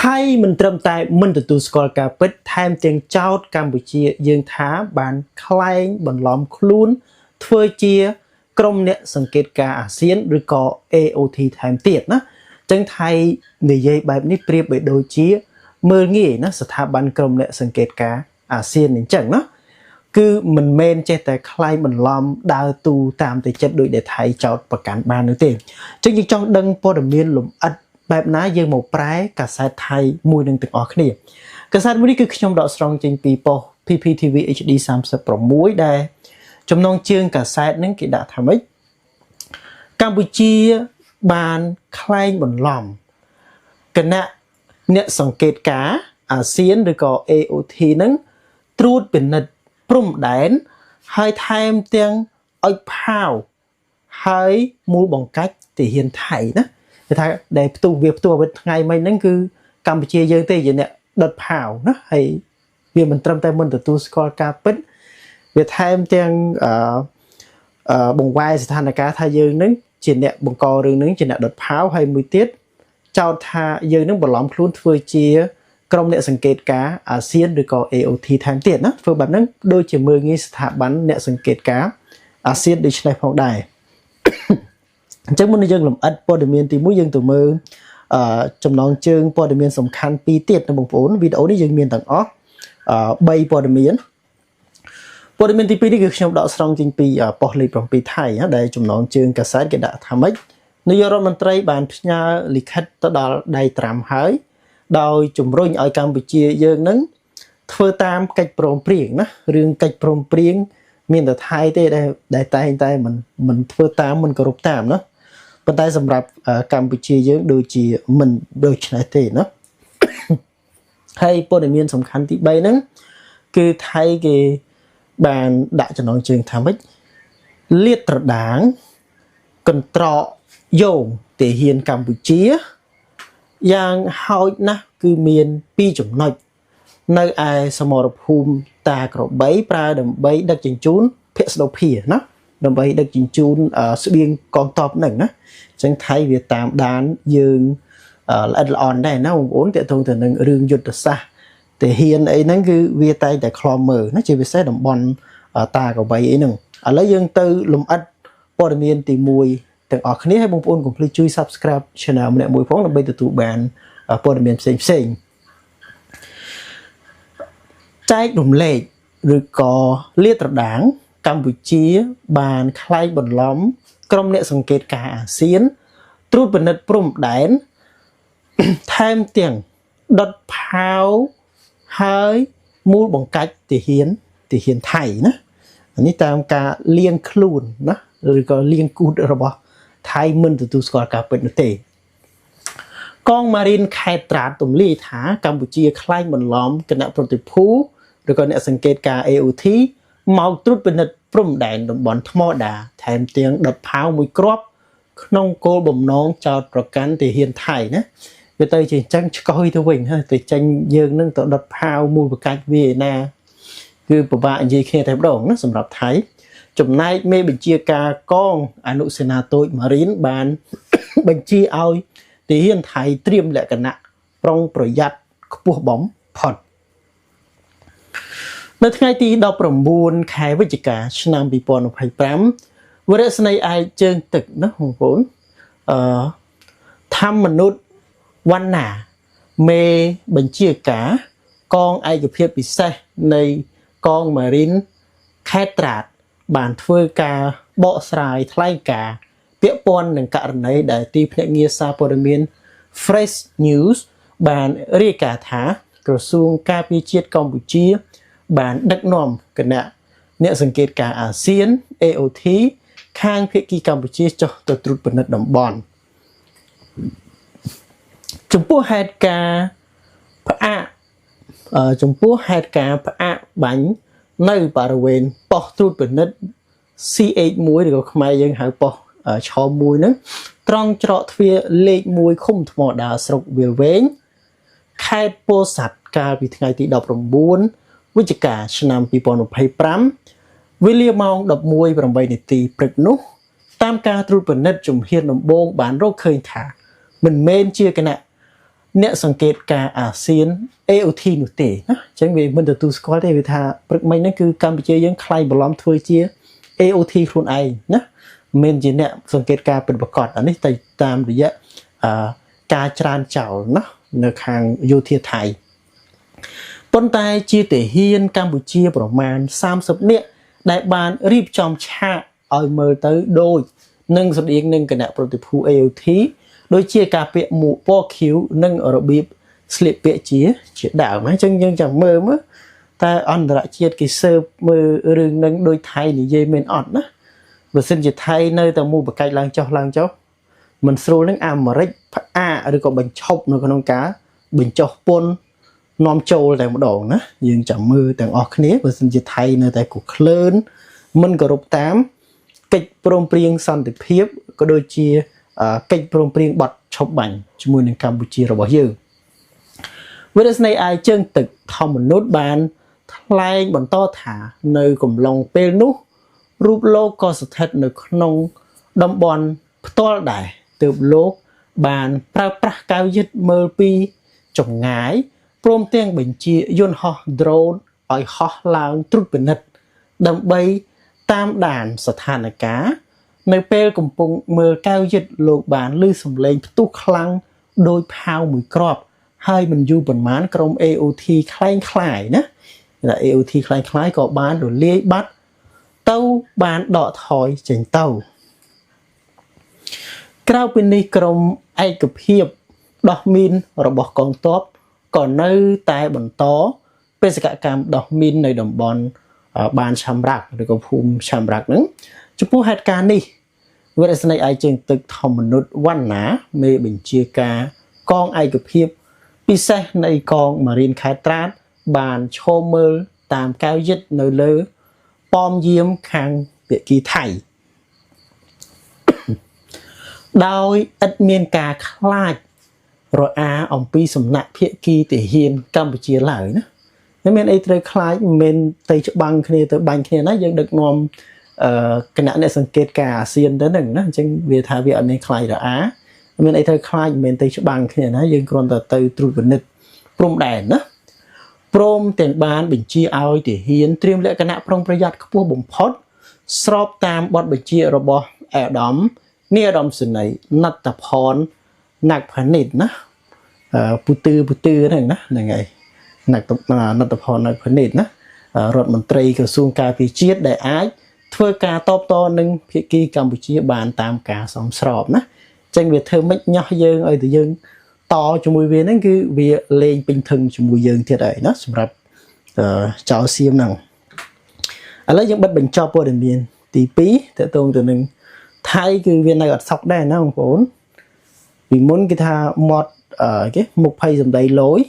ថៃមិនត្រឹមតែមិនទទួលស្គាល់ការពិតថែមទាំងចោទកម្ពុជាយើងថាបានក្លែងបន្លំខ្លួនធ្វើជាក្រុមអ្នកសង្កេតការអាស៊ានឬក៏ AOT ថែមទៀតណាចឹងថៃនិយាយបែបនេះប្រៀបបីដូចជាមើលងាយណាស្ថាប័នក្រុមអ្នកសង្កេតការអាស៊ានអញ្ចឹងណាគឺមិនមែនចេះតែក្លែងបន្លំដើរទូតាមតែចិត្តដោយដែលថៃចោទប្រកាន់បាននោះទេចឹងយើងចង់ដឹងព័ត៌មានលម្អិតបែបណាយើងមកប្រែកាសែតថៃមួយនឹងទាំងអស់គ្នាកាសែតមួយនេះគឺខ្ញុំដកស្រង់ចេញពីប៉ុស្តិ៍ PPTV HD 36ដែលចំណងជើងកាសែតនឹងគេដាក់ថាម៉េចកម្ពុជាបានក្លែងបន្លំគណៈអ្នកសង្កេតការអាស៊ានឬក៏ AOT នឹងត្រួតពិនិត្យព្រំដែនហើយថែមទាំងឲ្យផាវហើយមូលបង្កាច់ទាហានថៃណាគេថាដែលផ្ទុះអាវុធថ្ងៃមិញហ្នឹងគឺកម្ពុជាយើងទេជាអ្នកដុតផាវណាហើយវាមិនត្រឹមតែមិនទទួលស្គាល់ការពិតវាថែមទាំងបង្វែរស្ថានភាពថាយើងនឹងជាអ្នកបង្ករឿងនឹងជាអ្នកដុតផាវហើយមួយទៀតចោទថាយើងនឹងបន្លំខ្លួនធ្វើជាក្រុមអ្នកសង្កេតការអាស៊ានឬក៏ AOT ថែមទៀតណាធ្វើបែបហ្នឹងដូចជាមើលងាយស្ថាប័នអ្នកសង្កេតការអាស៊ានដូចនេះផងដែរអញ្ចឹងមុននឹងយើងលម្អិតព័ត៌មានទី1យើងទៅមើលចំណងជើងព័ត៌មានសំខាន់2ទៀតណាបងប្អូនវីដេអូនេះយើងមានទាំងអស់3ព័ត៌មានទី2នេះគឺខ្ញុំដកស្រង់ចេញពីប៉ុស្តិ៍លេខ7ថៃដែលចំណងជើងកាសែតគេដាក់ថាម៉េចនាយករដ្ឋមន្ត្រីបានផ្ញើលិខិតទៅដល់ដៃត្រាំហើយដោយជំរុញឲ្យកម្ពុជាយើងនឹងធ្វើតាមកិច្ចព្រមព្រៀងណារឿងកិច្ចព្រមព្រៀងមានតែថៃទេដែលតែងតែមិនធ្វើតាមមិនគោរពតាមណាប៉ុន្តែសម្រាប់កម្ពុជាយើងដូចជាមិនដូចនេះទេណាហើយព័ត៌មានសំខាន់ទី3ហ្នឹងគឺថៃគេបានដាក់ចំណងជើងថាម៉េចលាតត្រដាងកន្ត្រកយោងទាហានកម្ពុជាយ៉ាងហោចណាស់គឺមាន2ចំណុចនៅឯសមរភូមិតាក្របីប្រើដើម្បីដឹកជញ្ជូនភក្សរភាណាដើម្បីដឹកជញ្ជូនស្បៀងកងទ័ពហ្នឹងណាអញ្ចឹងថៃវាតាមដានយើងល្អិតល្អន់ដែរណាបងប្អូនទាក់ទងទៅនឹងរឿងយុទ្ធសាស្ត្រទាហានអីហ្នឹងគឺវាតែងតែខ្លំមើលណាជាពិសេសតំបន់តាក្របីអីហ្នឹងឥឡូវយើងទៅលម្អិតព័ត៌មានទី1ទាំងអស់គ្នាហើយបងប្អូនកុំភ្លេចជួយ Subscribe Channel ម្នាក់មួយផងដើម្បីទទួលបានព័ត៌មានផ្សេងចែករំលែកឬក៏លាតត្រដាងកម្ពុជាបានក្លែងបន្លំក្រុមអ្នកសង្កេតការអាស៊ានត្រួតពិនិត្យព្រំដែនថែមទាំងដុតផាវហើយមូលបង្កាច់ទាហានថៃណានេះតាមការលៀងខ្លួនណាឬក៏លៀងគូតរបស់ថៃមិនទទួលស្គាល់ការពិតនោះទេកងម៉ារីនខេត្តត្រាតទម្លាយថាកម្ពុជាក្លែងបន្លំគណៈប្រតិភូឬក៏អ្នកសង្កេតការ AOT មកត្រួតពិនិត្យព្រំដែនតំបន់ថ្មដាថែមទាំងដុតផាវមួយគ្រាប់ក្នុងគោលបំណងចោទប្រកាន់ទាហានថៃណាវាទៅជាអញ្ចឹងឆ្កយទៅវិញហើយទៅចេញយើងនឹងទៅដុតផាវមូលបង្កាច់វាឯណាគឺពិបាកនិយាយគ្នាតែម្ដងណាសម្រាប់ថៃចំណែកមេបញ្ជាការកងអនុសេនាតូចម៉ារីនបានបញ្ជាឲ្យទាហានថៃត្រៀមលក្ខណៈប្រុងប្រយ័ត្នខ្ពស់បំផុតនៅថ្ងៃទី19ខែវិច្ឆិកាឆ្នាំ2025វរៈស្នេហ៍ឯកជើងទឹកណាបងប្អូនធម្មមនុស្សវណ្ណាមេបញ្ជាការកងឯកភាពពិសេសនៃកងម៉ារីនខេត្តត្រាតបានធ្វើការបកស្រាយថ្លែងការណ៍ពាក់ព័ន្ធនឹងករណីដែលទីភ្នាក់ងារសារព័ត៌មាន Fresh News បានរាយការណ៍ថាក្រសួងការពារជាតិកម្ពុជាបានដឹកនាំគណៈអ្នកសង្កេតការអាស៊ាន AOT ខាងភាគីកម្ពុជាចុះទៅត្រួតពិនិត្យតំបន់ចំពោះហេតុការណ៍ផ្អាកបាញ់នៅបរិវេណប៉ុស្តិ៍ត្រួតពិនិត្យ CH1 ឬក៏ខ្មែរយើងហៅប៉ុស្តិ៍ឆ1ហ្នឹងត្រង់ច្រកទ្វារលេខ1ឃុំថ្មដាស្រុកវាលវែងខេត្តពោធិ៍សាត់កាលពីថ្ងៃទី19វិច្ឆិកាឆ្នាំ2025វេលាម៉ោង 11:08 នាទីព្រឹកនោះតាមការត្រួតពិនិត្យជំហានដំបូងបានរកឃើញថាមិនមែនជាគណៈ អ្នកសង្កេតការអាស៊ាន AOT នោះទេណាអញ្ចឹងវាមិនទទួលស្គាល់ទេវាថាព្រឹកមិញហ្នឹងគឺកម្ពុជាយើងខ្លាយបន្លំធ្វើជា AOT ខ្លួនឯងណាមិនជាអ្នកសង្កេតការពិតប្រាកដអានេះតែតាមរយៈការច្រានចោលណានៅខាងយោធាថៃប៉ុន្តែជាទាហានកម្ពុជាប្រមាណ30នាក់ដែលបានរៀបចំឆាកឲ្យមើលទៅដូចនឹងស្តៀងនឹងគណៈប្រតិភូ AOT ដូចជាការពាក់មួកពណ៌ខៀវនិងរបៀបស្លៀកពាក់ជាដើមអញ្ចឹងយើងចាំមើលមើលតើអន្តរជាតិគេស៊ើបមើលរឿងនឹងដូចថៃនិយាយមែនអត់ណាបើសិនជាថៃនៅតែមូលបកាច់ឡើងចុះមិនស្រួលនឹងអាមេរិកផ្អាកឬក៏បញ្ឈប់នៅក្នុងការបញ្ចុះពន្ធនាំចូលតែម្ដងណាយើងចាំមើលទាំងអស់គ្នាបើសិនជាថៃនៅតែគក្លឿនមិនគោរពតាមកិច្ចព្រមព្រៀងសន្តិភាពក៏ដូចជាកិច្ចព្រមព្រៀងបទឈប់បាញ់ជាមួយនឹងកម្ពុជារបស់យើងវិទ្យាស្នេហ៍អាយជើងទឹកធម្មនុษបានថ្លែងបន្តថានៅកំឡុងពេលនោះរូបលោកក៏ស្ថិតនៅក្នុងតំបន់ផ្ទាល់ដែរទើបលោកបានប្រើប្រាស់កែវយឹតមើលពីចម្ងាយព្រមទាំងបញ្ជាយន្តហោះ drone ឲ្យហោះឡើងត្រួតពិនិត្យដើម្បីតាមដានស្ថានភាពនៅពេលកំពុងមើលកែវយឹតលោកបានឮសំឡេងផ្ទុះខ្លាំងដោយផាវមួយគ្រាប់ហើយមិនយូរប៉ុន្មានក្រុម AOT คล้ายคล้ายណា AOT คล้ายคล้ายក៏បានរលាយបាត់ទៅបានដកថយចេញទៅក្រៅពីនេះក្រុមឯកភាពដោះមីនរបស់កងទ័ពក៏នៅតែបន្តបេសកកម្មដោះមីននៅតំបន់បានឆាំរ៉ាក់ឬក៏ភូមិឆាំរ៉ាក់ហ្នឹងចំពោះហេតុការណ៍នេះវិទ្យាស្នេហ៍អាយជើងទឹកធម្មនុษវណ្ណាមេបញ្ជាការកងឯកភាពពិសេសនៃកងម៉ារីនខេត្តត្រាតបានឈរមើលតាមកែវយឹតនៅលើប៉មយាមខាងភាគីថៃដោយឥតមានការខ្លាចរអាអំពីសំណាក់ភាគីទាហានកម្ពុជាឡើយណាមិនមានអីត្រូវខ្លាចមិនមែនទៅច្បាំងគ្នាទៅបាញ់គ្នាណាយើងដឹកនាំគណៈអ្នកសង្កេតការអាស៊ានទៅហ្នឹងណាអញ្ចឹងវាថាវាអត់មានខ្លាចរអាមិនមានអីត្រូវខ្លាចមិនមែនទៅច្បាំងគ្នាណាយើងគ្រាន់តែទៅត្រួតពិនិត្យព្រំដែនណាព្រមទាំងបានបញ្ជាឲ្យទាហានត្រៀមលក្ខណៈប្រុងប្រយ័ត្នខ្ពស់បំផុតស្របតាមបទបញ្ជារបស់អាដាមនាយឧត្តមសេនីយ៍ណត្តផនណាក់ផានិតណាពូទឺហ្នឹងណាហ្នឹងហើយណត្តផនណាក់ផានិតណារដ្ឋមន្ត្រីក្រសួងការពារជាតិដែលអាចធ្វើការតបតនឹងភាគីកម្ពុជាបានតាមការសមស្របណាអញ្ចឹងវាធ្វើម៉េចញោះយើងឲ្យតែយើងតជាមួយវាហ្នឹងគឺវាលេងពេញធឹងជាមួយយើងទៀតហើយណាសម្រាប់ចៅសៀមហ្នឹងឥឡូវយើងបិទបញ្ចប់ព័ត៌មានទី2តទៅទៅនឹងថៃគឺវានៅអត់សុខដែរណាបងប្អូនពីមុនគេថាមាត់គេមុខភ័យសម្ដីលយ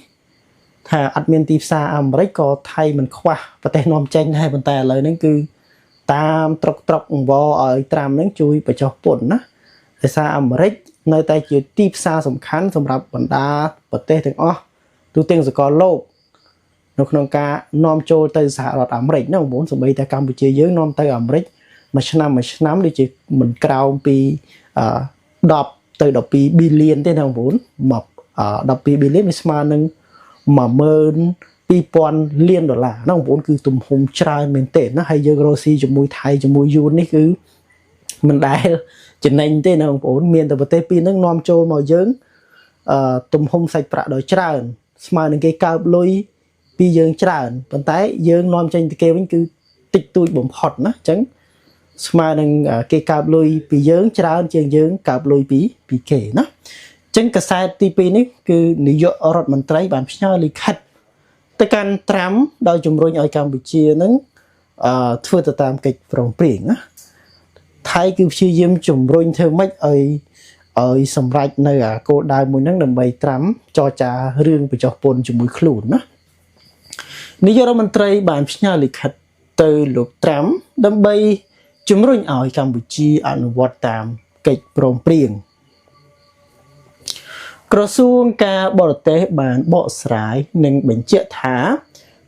ថាអត់មានទីផ្សារអាមេរិកក៏ថៃមិនខ្វះប្រទេសនាំចេញដែរប៉ុន្តែឥឡូវហ្នឹងគឺតាមត្រុកអង្វរឲ្យត្រាំហ្នឹងជួយបញ្ចុះពន្ធណាដោយសារអាមេរិកនៅតែជាទីផ្សារសំខាន់សម្រាប់បណ្ដាប្រទេសទាំងអស់ទូទាំងសកលលោកនៅក្នុងការនាំចូលទៅសហរដ្ឋអាមេរិកណាបងប្អូនសូម្បីតែកម្ពុជាយើងនាំទៅអាមេរិកមួយឆ្នាំដូចជាមិនក្រោមពី10ទៅ12 billion ទេណាបងប្អូនមក12 billion វាស្មើនឹង12000 លានដុល្លារណាបងប្អូនគឺទំហំច្រើនមែនទេណាហើយយើងរកស៊ីជាមួយថៃជាមួយយួននេះគឺមិនដែលចំណេញទេណាបងប្អូនមានតែប្រទេសពីរហ្នឹងនាំចូលមកយើងទំហំសាច់ប្រាក់ដ៏ច្រើនស្មើនឹងគេកើបលុយពីយើងច្រើនប៉ុន្តែយើងនាំចេញទៅគេវិញគឺតិចតួចបំផុតណាអញ្ចឹងស្មើនឹងគេកើបលុយពីយើងច្រើនជាងយើងកើបលុយពីគេណាអញ្ចឹងកសែតទី2នេះគឺនាយករដ្ឋមន្ត្រីបានផ្ញើលិខិតទៅកាន់ត្រាំដោយជំរុញឲ្យកម្ពុជានឹងធ្វើទៅតាមកិច្ចព្រមព្រៀងណាថៃគឺព្យាយាមជំរុញធ្វើម៉េចឲ្យសម្រេចនៅគោលដៅមួយហ្នឹងដើម្បីត្រាំចរចារឿងបញ្ចុះពន្ធជាមួយខ្លួនណានាយករដ្ឋមន្ត្រីបានផ្ញើលិខិតទៅលោកត្រាំដើម្បីជំរុញឲ្យកម្ពុជាអនុវត្តតាមកិច្ចព្រមព្រៀងក្រសួងការបរទេសបានបកស្រាយនិងបញ្ជាក់ថា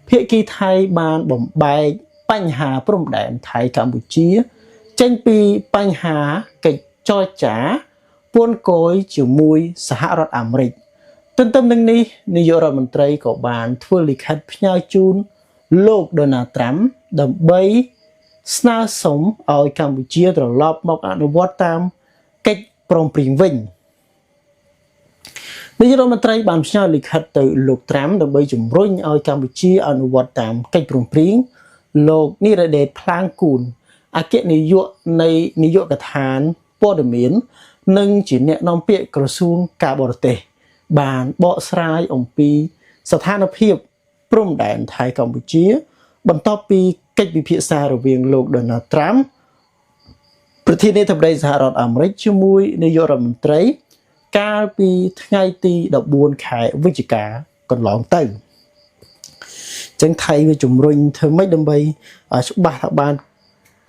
ភាគីថៃបានបំបែកបញ្ហាព្រំដែនថៃកម្ពុជាចេញពីបញ្ហាកិច្ចចរចាពន្ធគយជាមួយសហរដ្ឋអាមេរិក ទន្ទឹមនឹងនេះនាយករដ្ឋមន្ត្រីក៏បានធ្វើលិខិតផ្ញើជូនលោក Donald Trump ដើម្បីស្នើសុំឲ្យកម្ពុជាត្រឡប់មកអនុវត្តតាមកិច្ចព្រមព្រៀងវិញនាយករដ្ឋមន្ត្រីបានផ្ញើលិខិតទៅលោក Trump ដើម្បីជំរុញឲ្យកម្ពុជាអនុវត្តតាមកិច្ចព្រមព្រៀងលោកនីរ៉ាដេតផ្លាងគូនអគ្គនាយកនៃនាយកដ្ឋានព័ត៌មាននិងជាអ្នកនាំពាក្យក្រសួងការបរទេសបានបកស្រាយអំពីស្ថានភាពព្រំដែនថៃកម្ពុជាបន្ទាប់ពីកិច្ចពិភាក្សារវាងលោក Donald Trump ប្រធានាធិបតីសហរដ្ឋអាមេរិកជាមួយនាយករដ្ឋមន្ត្រីកាលពីថ្ងៃទី14ខែវិច្ឆិកាកន្លងទៅចឹងថៃវាជំរុញធ្វើម៉េចដើម្បីច្បាស់ថាបាន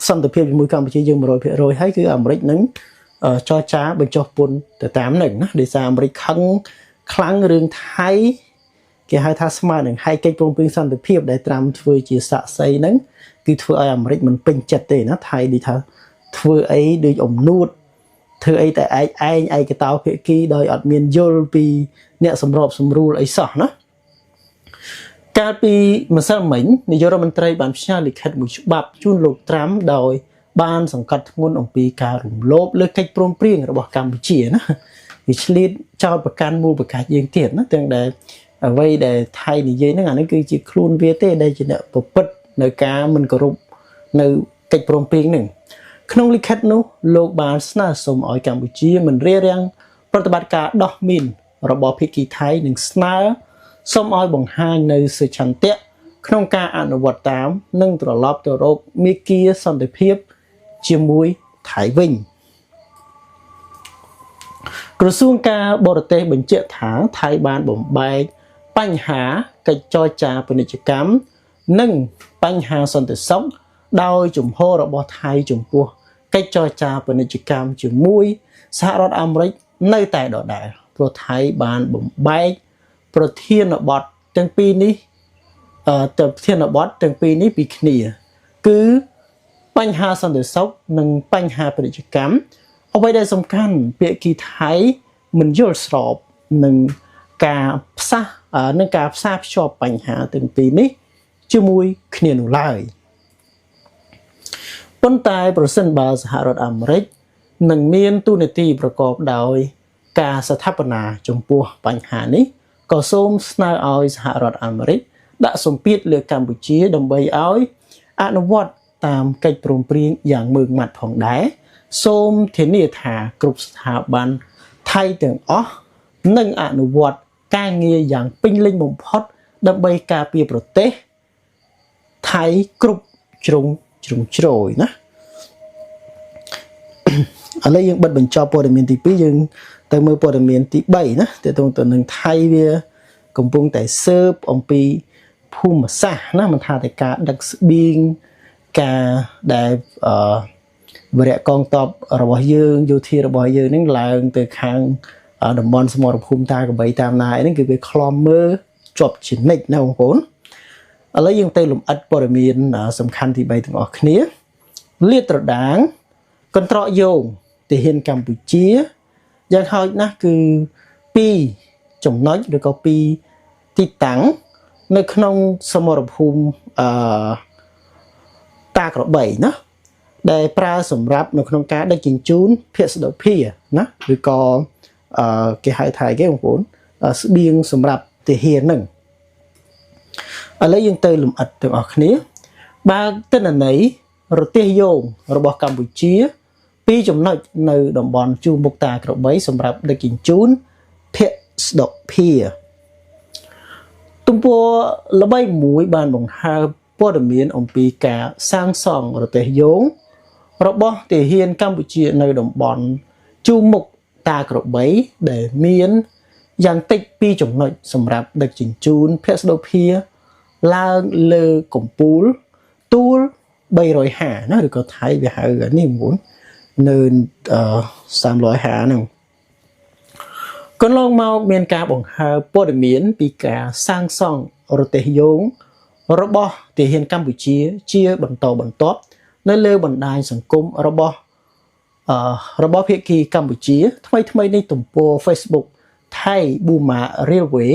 សន្តិភាពជាមួយកម្ពុជាយើង 100% ហើយគឺអាមេរិកនឹងចរចាបញ្ចុះពន្ធទៅតាមនឹងណាដោយសារអាមេរិកខឹងខ្លាំងរឿងថៃគេហៅថាស្មើនឹងហែកកិច្ចព្រមព្រៀងសន្តិភាពដែលត្រាំធ្វើជាសាក់សីហ្នឹងគឺធ្វើឲ្យអាមេរិកមិនពេញចិត្តទេណាថៃដូចថាធ្វើអីដូចអំនួតធ្វើអីតែឯងឯកតោភាគីដោយអត់មានយល់ពីអ្នកសម្របសម្រួលអីសោះណាកាលពីម្សិលមិញនាយករដ្ឋមន្ត្រីបានផ្ញើលិខិតមួយច្បាប់ជូនលោកត្រាំដោយបានសង្កត់ធ្ងន់អំពីការរំលោភលើកិច្ចព្រមព្រៀងរបស់កម្ពុជាណាវាឆ្លៀតចោទប្រកាន់មូលប្រកាសយើងទៀតណាទាំងដែលអ្វីដែលថៃនិយាយហ្នឹងអានេះគឺជាខ្លួនវាទេដែលជាអ្នកប្រព្រឹត្តនៅការមិនគោរពនៅកិច្ចព្រមព្រៀងហ្នឹងក្នុងលិខិតនោះលោកបានស្នើសុំឲ្យកម្ពុជាមិនរារាំងប្រតិបត្តិការដោះមីនរបស់ភាគីថៃនិងស្នើសូមឲ្យបង្ហាញនៅសេចក្តីក្នុងការអនុវត្តតាមនិងត្រឡប់ទៅរកមាគ៌ាសន្តិភាពជាមួយថៃវិញក្រសួងការបរទេសបញ្ជាក់ថាថៃបានបំបែកបញ្ហាកិច្ចចរចាពាណិជ្ជកម្មនិងបញ្ហាសន្តិសុខដោយជំហររបស់ថៃចំពោះកិច្ចចរចាពាណិជ្ជកម្មជាមួយសហរដ្ឋអាមេរិកនៅតែដដែលព្រោះថៃបានបំបែកប្រធានបទទាំងពីរនេះពីគ្នាគឺបញ្ហាសន្តិសុខនិងបញ្ហាពាណិជ្ជកម្មអ្វីដែលសំខាន់ភាគីថៃមិនយល់ស្របនឹងការផ្សារភ្ជាប់បញ្ហាទាំងពីរនេះជាមួយគ្នានោះឡើយប៉ុន្តែប្រសិនបើសហរដ្ឋអាមេរិកនឹងមានទូនាទីប្រកបដោយការស្ថាបនាចំពោះបញ្ហានេះក៏សូមស្នើឲ្យសហរដ្ឋអាមេរិកដាក់សម្ពាធលើកម្ពុជាដើម្បីឲ្យអនុវត្តតាមកិច្ចព្រមព្រៀងយ៉ាងម៉ឺងម៉ាត់ផងដែរសូមធានាថាគ្រប់ស្ថាប័នថៃទាំងអស់នឹងអនុវត្តការងារយ៉ាងពេញលេញបំផុតដើម្បីការពារប្រទេសថៃគ្រប់ជ្រុងជ្រោយណាឥឡូវយើងបិទបញ្ចប់ព័ត៌មានទី2យើងទៅមើលព័ត៌មានទី3ណាទាក់ទងទៅនឹងថៃវាកំពុងតែស៊ើបអំពីភូមិសាស្ត្រណាមិនថាតែការដឹកស្បៀងការដែលវរៈកងទ័ពរបស់យើងយោធារបស់យើងនឹងឡើងទៅខាងតំបន់សមរភូមិតាកបីតាមណាអីហ្នឹងគឺវាខ្លំមើលជាប់ជានិច្ចណាបងប្អូនឥឡូវយើងទៅលំអិតព័ត៌មានសំខាន់ទី3ទាំងអស់គ្នាលាតត្រដាងកន្ត្រកយោងទាហានកម្ពុជាយ៉ាងហោចណាស់គឺ2ចំណុចឬក៏2ទីតាំងនៅក្នុងសមរភូមិតាក្របីណាដែលប្រើសម្រាប់នៅក្នុងការដឹកជញ្ជូនភស្តុភារណាឬក៏គេហៅថាគេបងប្អូនស្បៀងសម្រាប់ទាហានហ្នឹងឥឡូវយើងទៅលំអិតទាំងអស់គ្នាបើទិន្នន័យរទេះយោងរបស់កម្ពុជា2ចំណុចនៅតំបន់ជួរមុខតាក្របីសម្រាប់ដឹកជញ្ជូនភស្តុភារទំព័រល្បីមួយបានបង្ហើបព័ត៌មានអំពីការសាងសង់រទេះយោងរបស់ទាហានកម្ពុជានៅតំបន់ជួរមុខតាក្របីដែលមានយ៉ាងតិច2ចំណុចសម្រាប់ដឹកជញ្ជូនភស្តុភារឡើងលើកំពូលទូល350ណាឬក៏ថៃវាហៅនេះមុននៅ350ហ្នឹងកន្លងមកមានការបង្ហើបព័ត៌មានពីការសាងសង់រទេះយោងរបស់ទាហានកម្ពុជាជាបន្តបន្ទាប់នៅលើបណ្ដាញសង្គមរបស់ភាគីកម្ពុជាថ្មីនេះទំព័រ Facebook ថៃ Burma Railway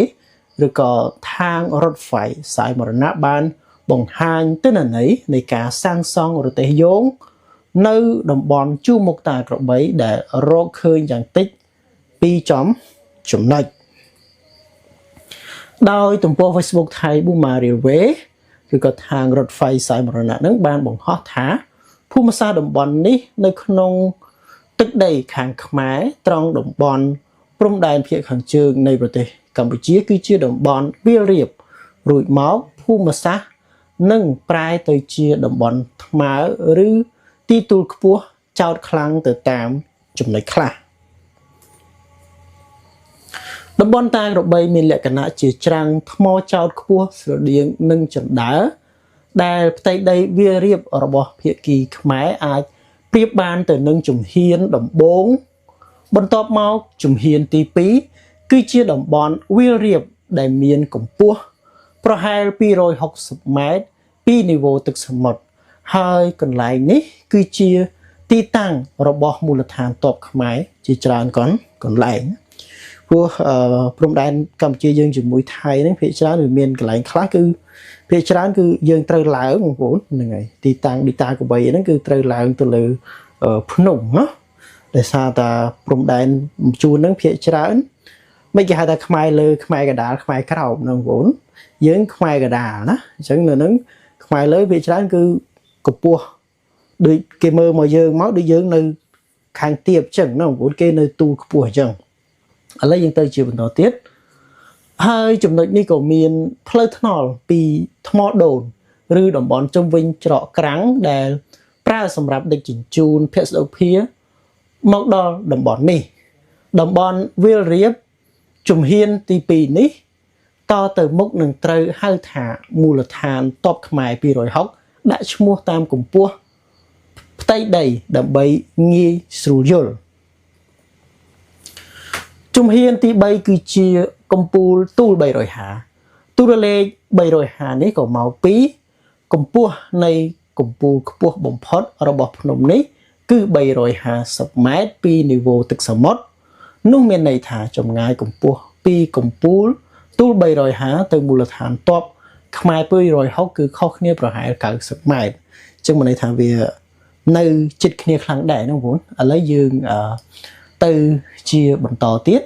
ឬក៏ทางរថไฟสายមរណៈបានបង្ហាញទិន្នន័យនៃការសាងសង់រទេះយោងនៅតំបន់ជួរមុខតាក្របីដែលរកឃើញយ៉ាងតិច2ចំណុចដោយទំព័រ Facebook ថៃ Burma Railway ឬក៏ทางរថไฟสายមរណៈនឹងបានបង្ហោះថាភូមិសាស្ត្រតំបន់នេះនៅក្នុងទឹកដីខាងខ្មែរត្រង់តំបន់ព្រំដែនភាគខាងជើងនៃប្រទេសកម្ពុជាគឺជាតំបន់វាលរៀបរួចមកភូមិសាស្ត្រនឹងប្រែទៅជាតំបន់ថ្មឬទីទួលខ្ពស់ចោតខ្លាំងទៅតាមចំណុចខ្លះតំបន់តាក្របីមានលក្ខណៈជាច្រាំងថ្មចោតខ្ពស់ស្រដៀងនឹងជណ្ដើរដែលផ្ទៃដីវាលរៀបរបស់ភាគីខ្មែរអាចប្រៀបបានទៅនឹងជំហានដំបូងបន្ទាប់មកជំហានទី2គឺជាតំបន់វាលរៀបដែលមានកម្ពស់ប្រហែល260ម៉ែត្រពីនីវ៉ូទឹកសមុទ្រហើយកន្លែងនេះគឺជាទីតាំងរបស់មូលដ្ឋានទ័ពខ្មែរជាច្រើនកន្លែងព្រោះព្រំដែនកម្ពុជាយើងជាមួយថៃហ្នឹងភាគច្រើនវាមានកន្លែងខ្លះគឺភាគច្រើនគឺយើងត្រូវឡើងបងប្អូនហ្នឹងហើយទីតាំងឌីតាកបីហ្នឹងគឺត្រូវឡើងទៅលើភ្នំណាដោយសារតែព្រំដែនជួរហ្នឹងភាគច្រើនមិនគេហៅថាខ្មែរលើខ្មែរកណ្ដាលខ្មែរក្រោមណាបងប្អូនយើងខ្មែរកណ្ដាលណាអញ្ចឹងនៅហ្នឹងខ្មែរលើភាគច្រើនគឺកម្ពស់ដូចគេមើលមកយើងមកដូចយើងនៅខាងទៀបអញ្ចឹងណាបងប្អូនគេនៅទូខ្ពស់អញ្ចឹងឥឡូវយើងទៅជាបន្តទៀតហើយចំណុចនេះក៏មានផ្លូវថ្នល់ពីថ្មដូនឬតំបន់ជុំវិញច្រកក្រាំងដែលប្រើសម្រាប់ដឹកជញ្ជូនភស្តុភារមកដល់តំបន់នេះតំបន់វាលរៀបជំហានទី2នេះតទៅមុខនឹងត្រូវហៅថាមូលដ្ឋានទ័ពខ្មែរ260ដាក់ឈ្មោះតាមកម្ពស់ផ្ទៃដីដើម្បីងាយស្រួលយល់ជំហានទី3គឺជាកំពូលទូល350ទូលលេខ350នេះក៏មកពីកម្ពស់នៃកំពូលខ្ពស់បំផុតរបស់ភ្នំនេះគឺ350ម៉ែត្រពីនីវ៉ូទឹកសមុទ្រនោះមានន័យថាចម្ងាយកម្ពស់ពីកំពូលទូល350ទៅមូលដ្ឋានទ័ពខ្មែរ260គឺខុសគ្នាប្រហែល90ម៉ែត្រអញ្ចឹងមានន័យថាវានៅជិតគ្នាខ្លាំងដែរណាបងប្អូនឥឡូវយើងទៅជាបន្តទៀត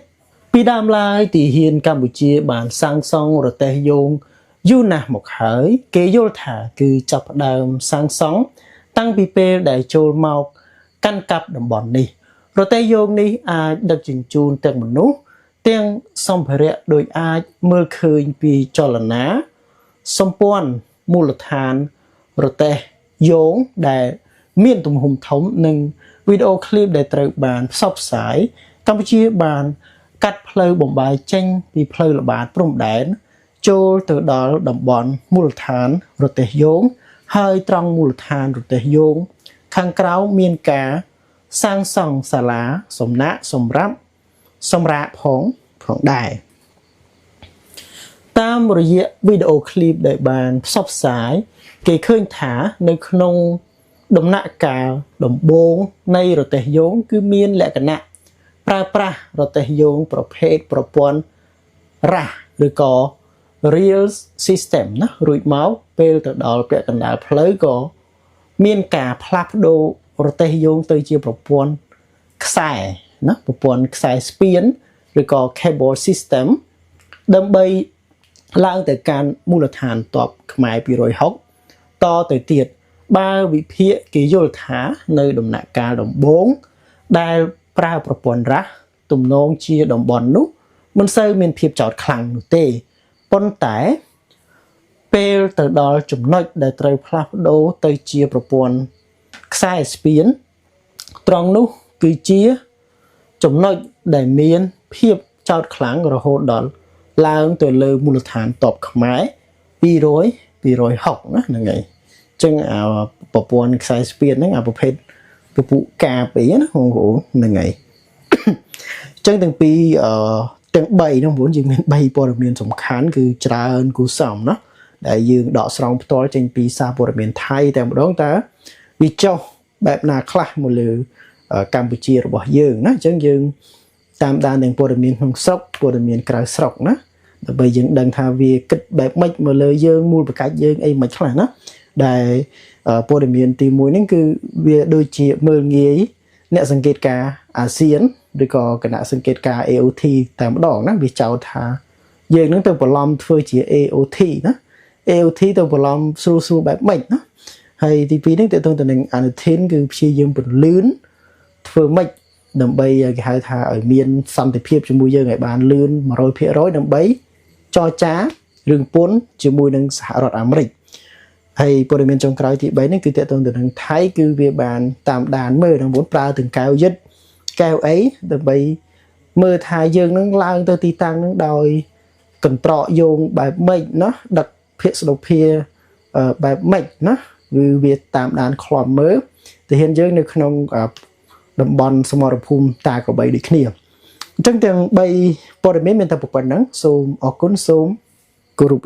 ពីដើមឡើយទីហ៊ានកម្ពុជាបានសាងសង់រទេះយោងយូរណាស់មកហើយគេយល់ថាគឺចាប់ផ្ដើមសាងសង់តាំងពីពេលដែលចូលមកកាន់កាប់តំបន់នេះរទេះយោងនេះអាចដឹកជញ្ជូនទាំងមនុស្សទាំងសម្ភារៈដោយអាចមើលឃើញពីចលនាសម្ព័ន្ធមូលដ្ឋានរទេះយោងដែលមានទំហំធំនិងវីដេអូឃ្លីបដែលត្រូវបានផ្សព្វផ្សាយកម្ពុជាបានកាត់ផ្លូវបំបែកចេញពីផ្លូវល្បាតព្រំដែនចូលទៅដល់តំបន់មូលដ្ឋានរទេះយោងហើយត្រង់មូលដ្ឋានរទេះយោងខាងក្រៅមានការសាងសង់សាលាសំណាក់សម្រាប់សម្រាកផងដែរតាមរយៈវីដេអូឃ្លីបដែលបានផ្សព្វផ្សាយគេឃើញថានៅក្នុងដំណាក់កាលដំបូងនៃរទេះយោងគឺមានលក្ខណៈប្រើប្រាស់រទេះយោងប្រភេទប្រព័ន្ធរ៉ាស់ឬក៏ real system ណារួចមកពេលទៅដល់ពាក់កណ្ដាលផ្លូវក៏មានការផ្លាស់ប្ដូររទេះយោងទៅជាប្រព័ន្ធខ្សែណាប្រព័ន្ធខ្សែស្ពានឬក៏ cable system ដើម្បីឡើងទៅកាន់មូលដ្ឋានទ័ពខ្មែរ260តទៅទៀតបើវិភាគគេយល់ថានៅដំណាក់កាលដំបូងដែលប្រើប្រព័ន្ធរ៉ាស់ទំនងជាតំបន់នោះមិនសូវមានភាពចោតខ្លាំងនោះទេប៉ុន្តែពេលទៅដល់ចំណុចដែលត្រូវផ្លាស់ប្ដូរទៅជាប្រព័ន្ធខ្សែស្ពានត្រង់នោះគឺជាចំណុចដែលមានភាពចោតខ្លាំងរហូតដល់ឡើងទៅលើមូលដ្ឋានទ័ពខ្មែរ260ណាហ្នឹងហើយអញ្ចឹងប្រព័ន្ធខ្សែស្ពានហ្នឹងប្រភេទពពុះការពីណាបងប្អូនហ្នឹងហើយអញ្ចឹងទាំងពីរទាំង3ហ្នឹងបងប្អូនយើងមាន3ព័ត៌មានសំខាន់គឺច្រើនគូសំណាដែលយើងដកស្រង់ផ្ទាល់ចេញពីសារព័ត៌មានថៃតែម្ដងតើវាចុះបែបណាខ្លះមកលើកម្ពុជារបស់យើងណាអញ្ចឹងយើង តាមដានទាំងព័ត៌មានក្នុងស្រុកព័ត៌មានក្រៅស្រុកណាដើម្បីយើងដឹងថាវាគិតបែបម៉េចមកលើយើងមូលបកាច់យើងអីមិនខ្លះណាដែលព័ត៌មានទី1ហ្នឹងគឺវាដូចជាមើលងាយអ្នកសង្កេតការអាស៊ានឬក៏គណៈសង្កេតការ AOT តែម្ដងណាវាចោទថាយើងនឹងទៅបន្លំធ្វើជា AOT ណា AOT ទៅបន្លំស្រួលបែបម៉េចណាហើយទី2ហ្នឹងតើតើទៅនឹងអនុធានគឺព្យាយាមពន្លឿនធ្វើម៉េចដើម្បីគេហៅថាឲ្យមានសន្តិភាពជាមួយយើងឲ្យបានលឿន 100% ដើម្បីចរចារឿងពន្ធជាមួយនឹងសហរដ្ឋអាមេរិកហើយព័ត៌មានចុងក្រោយទី3នេះគឺតើតើទៅនឹងថៃគឺវាបានតាមដានមើលនឹងមុនប្រើទាំងកែវយិតកែវអីដើម្បីមើលថាយើងនឹងឡើងទៅទីតាំងនឹងដោយកន្ត្រកយោងបែបម៉េចណាដឹកភាគស្ដុភាបែបម៉េចណាគឺវាតាមដានខ្លំមើលទៅហ៊ានយើងនៅក្នុងតំបន់សមរភូមិតាកបីដូចគ្នាអញ្ចឹងទាំង3ព័ត៌មានមានតែប៉ុណ្្នឹងសូមអរគុណសូមគោរព